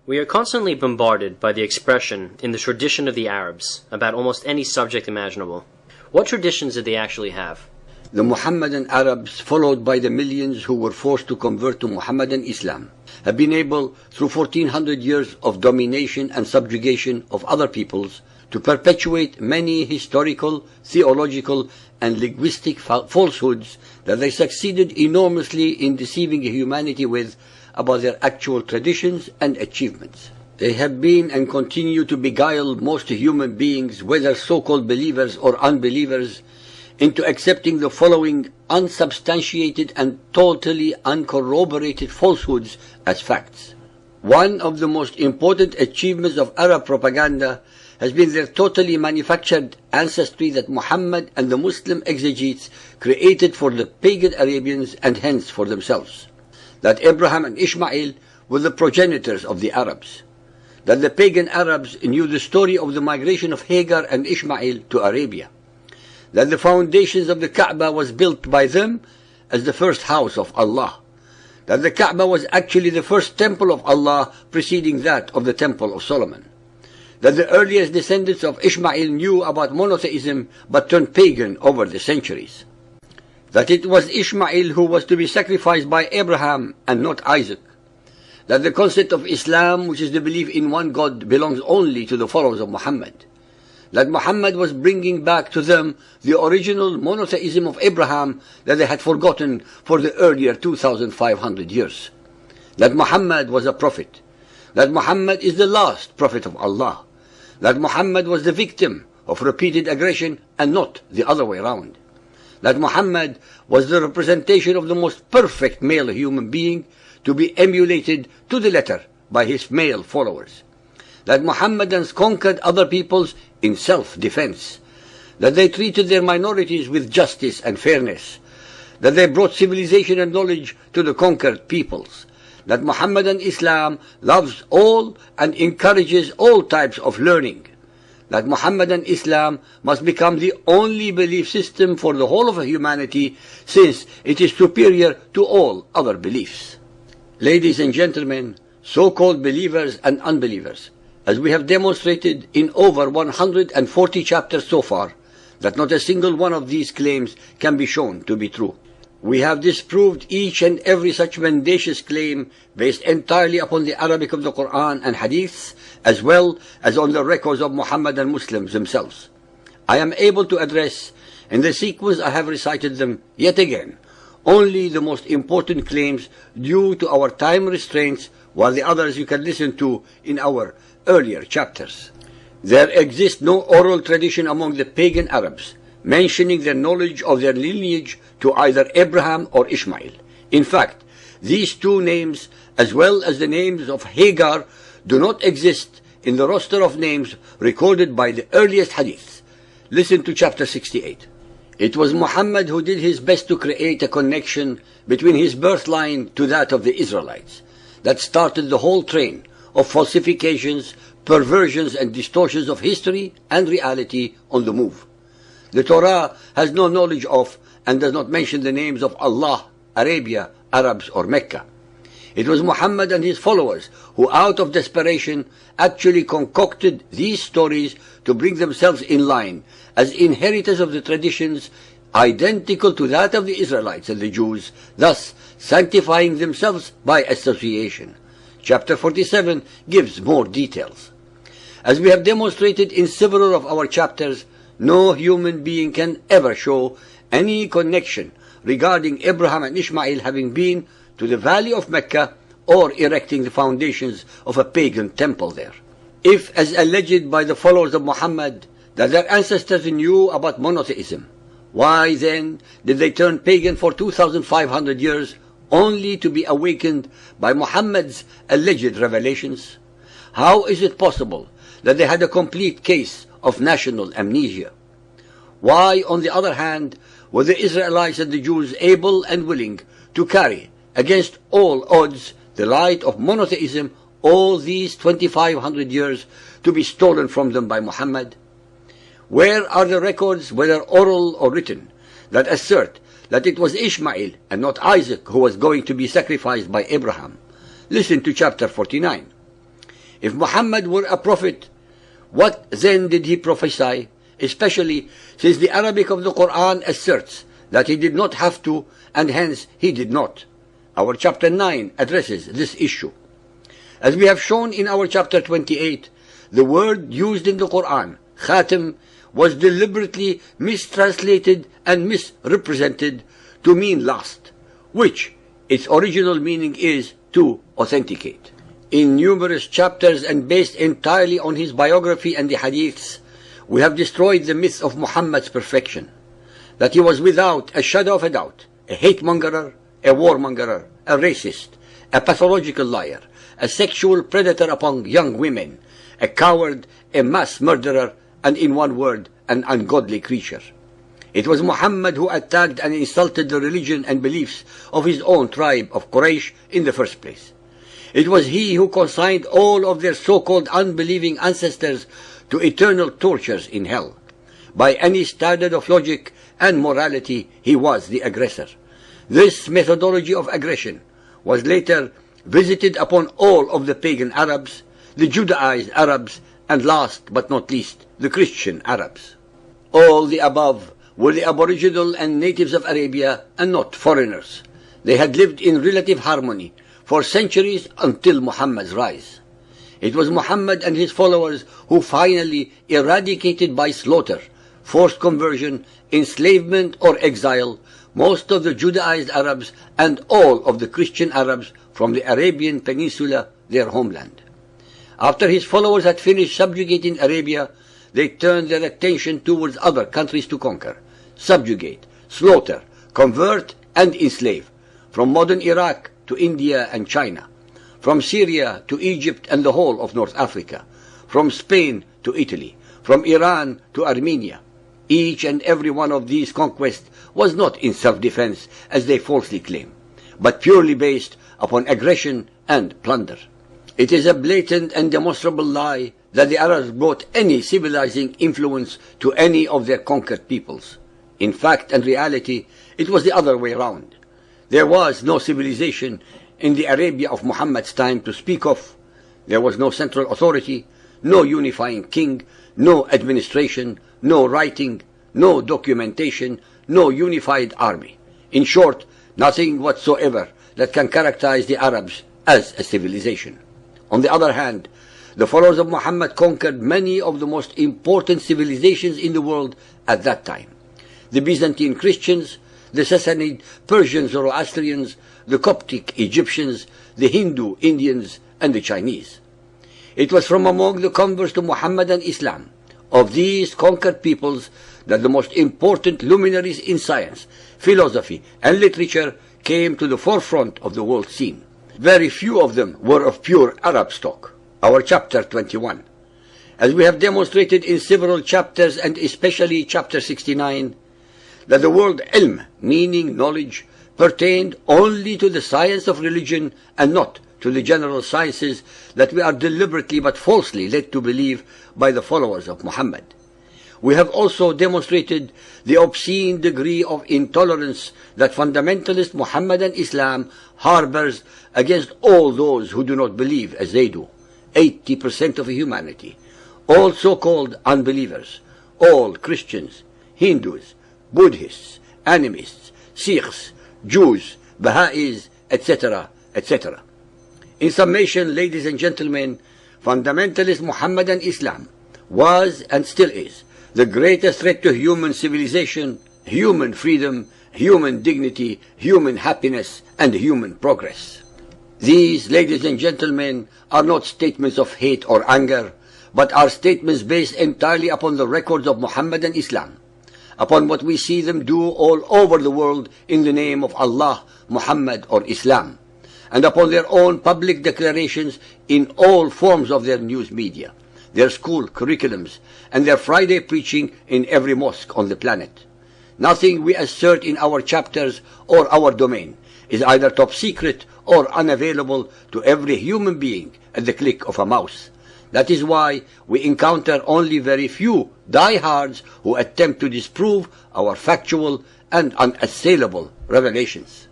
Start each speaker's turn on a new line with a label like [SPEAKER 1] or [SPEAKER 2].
[SPEAKER 1] We are constantly bombarded by the expression in the tradition of the Arabs about almost any subject imaginable. What traditions did they actually have?
[SPEAKER 2] The Muhammadan Arabs, followed by the millions who were forced to convert to Muhammadan Islam, have been able, through 1400 years of domination and subjugation of other peoples, to perpetuate many historical, theological, and linguistic falsehoods that they succeeded enormously in deceiving humanity with about their actual traditions and achievements. They have been and continue to beguile most human beings, whether so-called believers or unbelievers, into accepting the following unsubstantiated and totally uncorroborated falsehoods as facts. One of the most important achievements of Arab propaganda has been their totally manufactured ancestry that Muhammad and the Muslim exegetes created for the pagan Arabians and hence for themselves. That Abraham and Ishmael were the progenitors of the Arabs. That the pagan Arabs knew the story of the migration of Hagar and Ishmael to Arabia. That the foundations of the Kaaba was built by them as the first house of Allah. That the Kaaba was actually the first temple of Allah preceding that of the Temple of Solomon. That the earliest descendants of Ishmael knew about monotheism but turned pagan over the centuries. That it was Ishmael who was to be sacrificed by Abraham and not Isaac. That the concept of Islam, which is the belief in one God, belongs only to the followers of Muhammad. That Muhammad was bringing back to them the original monotheism of Abraham that they had forgotten for the earlier 2,500 years. That Muhammad was a prophet. That Muhammad is the last prophet of Allah. That Muhammad was the victim of repeated aggression and not the other way around. That Muhammad was the representation of the most perfect male human being to be emulated to the letter by his male followers. That Muhammadans conquered other peoples in self-defense. That they treated their minorities with justice and fairness. That they brought civilization and knowledge to the conquered peoples. That Muhammadan Islam loves all and encourages all types of learning. That Muhammadan Islam must become the only belief system for the whole of humanity, since it is superior to all other beliefs. Ladies and gentlemen, so-called believers and unbelievers, as we have demonstrated in over 140 chapters so far, that not a single one of these claims can be shown to be true. We have disproved each and every such mendacious claim based entirely upon the Arabic of the Quran and Hadiths, as well as on the records of Muhammadan Muslims themselves. I am able to address, in the sequence I have recited them yet again, only the most important claims due to our time restraints, while the others you can listen to in our earlier chapters. There exists no oral tradition among the pagan Arabs mentioning their knowledge of their lineage to either Abraham or Ishmael. In fact, these two names, as well as the names of Hagar, do not exist in the roster of names recorded by the earliest hadiths. Listen to chapter 68. It was Muhammad who did his best to create a connection between his birth line to that of the Israelites that started the whole train of falsifications, perversions, and distortions of history and reality on the move. The Torah has no knowledge of and does not mention the names of Allah, Arabia, Arabs, or Mecca. It was Muhammad and his followers who, out of desperation, actually concocted these stories to bring themselves in line as inheritors of the traditions identical to that of the Israelites and the Jews, thus sanctifying themselves by association. Chapter 47 gives more details. As we have demonstrated in several of our chapters, no human being can ever show any connection regarding Abraham and Ishmael having been to the valley of Mecca or erecting the foundations of a pagan temple there. If, as alleged by the followers of Muhammad, that their ancestors knew about monotheism, why then did they turn pagan for 2,500 years only to be awakened by Muhammad's alleged revelations? How is it possible that they had a complete case of national amnesia? Why, on the other hand, were the Israelites and the Jews able and willing to carry, against all odds, the light of monotheism all these 2,500 years to be stolen from them by Muhammad? Where are the records, whether oral or written, that assert that it was Ishmael and not Isaac who was going to be sacrificed by Abraham? Listen to chapter 49. If Muhammad were a prophet, what then did he prophesy? Especially since the Arabic of the Quran asserts that he did not have to, and hence he did not. Our chapter 9 addresses this issue. As we have shown in our chapter 28, the word used in the Quran, khatam, was deliberately mistranslated and misrepresented to mean last, which its original meaning is to authenticate. In numerous chapters and based entirely on his biography and the hadiths, we have destroyed the myth of Muhammad's perfection, that he was without a shadow of a doubt a hate-mongerer, a warmongerer, a racist, a pathological liar, a sexual predator upon young women, a coward, a mass murderer, and in one word, an ungodly creature. It was Muhammad who attacked and insulted the religion and beliefs of his own tribe of Quraysh in the first place. It was he who consigned all of their so-called unbelieving ancestors to eternal tortures in hell. By any standard of logic and morality, he was the aggressor. This methodology of aggression was later visited upon all of the pagan Arabs, the Judaized Arabs, and last but not least, the Christian Arabs. All the above were the aboriginal and natives of Arabia and not foreigners. They had lived in relative harmony for centuries until Muhammad's rise. It was Muhammad and his followers who finally eradicated by slaughter, forced conversion, enslavement or exile most of the Judaized Arabs and all of the Christian Arabs from the Arabian Peninsula, their homeland. After his followers had finished subjugating Arabia, they turned their attention towards other countries to conquer, subjugate, slaughter, convert, and enslave, from modern Iraq to India and China, from Syria to Egypt and the whole of North Africa, from Spain to Italy, from Iran to Armenia. Each and every one of these conquests was not in self-defense, as they falsely claim, but purely based upon aggression and plunder. It is a blatant and demonstrable lie that the Arabs brought any civilizing influence to any of their conquered peoples. In fact and reality, it was the other way around. There was no civilization in the Arabia of Muhammad's time to speak of. There was no central authority, no unifying king, no administration, no writing, no documentation, no unified army. In short, nothing whatsoever that can characterize the Arabs as a civilization. On the other hand, the followers of Muhammad conquered many of the most important civilizations in the world at that time. The Byzantine Christians, the Sassanid Persian Zoroastrians, the Coptic Egyptians, the Hindu Indians, and the Chinese. It was from among the converts to Muhammadan Islam, of these conquered peoples, that the most important luminaries in science, philosophy, and literature came to the forefront of the world scene. Very few of them were of pure Arab stock. Our chapter 21. As we have demonstrated in several chapters, and especially chapter 69, that the word ilm, meaning knowledge, pertained only to the science of religion and not to the general sciences that we are deliberately but falsely led to believe by the followers of Muhammad. We have also demonstrated the obscene degree of intolerance that fundamentalist Muhammadan Islam harbors against all those who do not believe as they do, 80% of humanity, all so-called unbelievers, all Christians, Hindus, Buddhists, animists, Sikhs, Jews, Baha'is, etc., etc. In summation, ladies and gentlemen, fundamentalist Muhammadan Islam was and still is the greatest threat to human civilization, human freedom, human dignity, human happiness, and human progress. These, ladies and gentlemen, are not statements of hate or anger, but are statements based entirely upon the records of Muhammadan Islam, upon what we see them do all over the world in the name of Allah, Muhammad, or Islam, and upon their own public declarations in all forms of their news media, their school curriculums, and their Friday preaching in every mosque on the planet. Nothing we assert in our chapters or our domain is either top secret or unavailable to every human being at the click of a mouse. That is why we encounter only very few diehards who attempt to disprove our factual and unassailable revelations.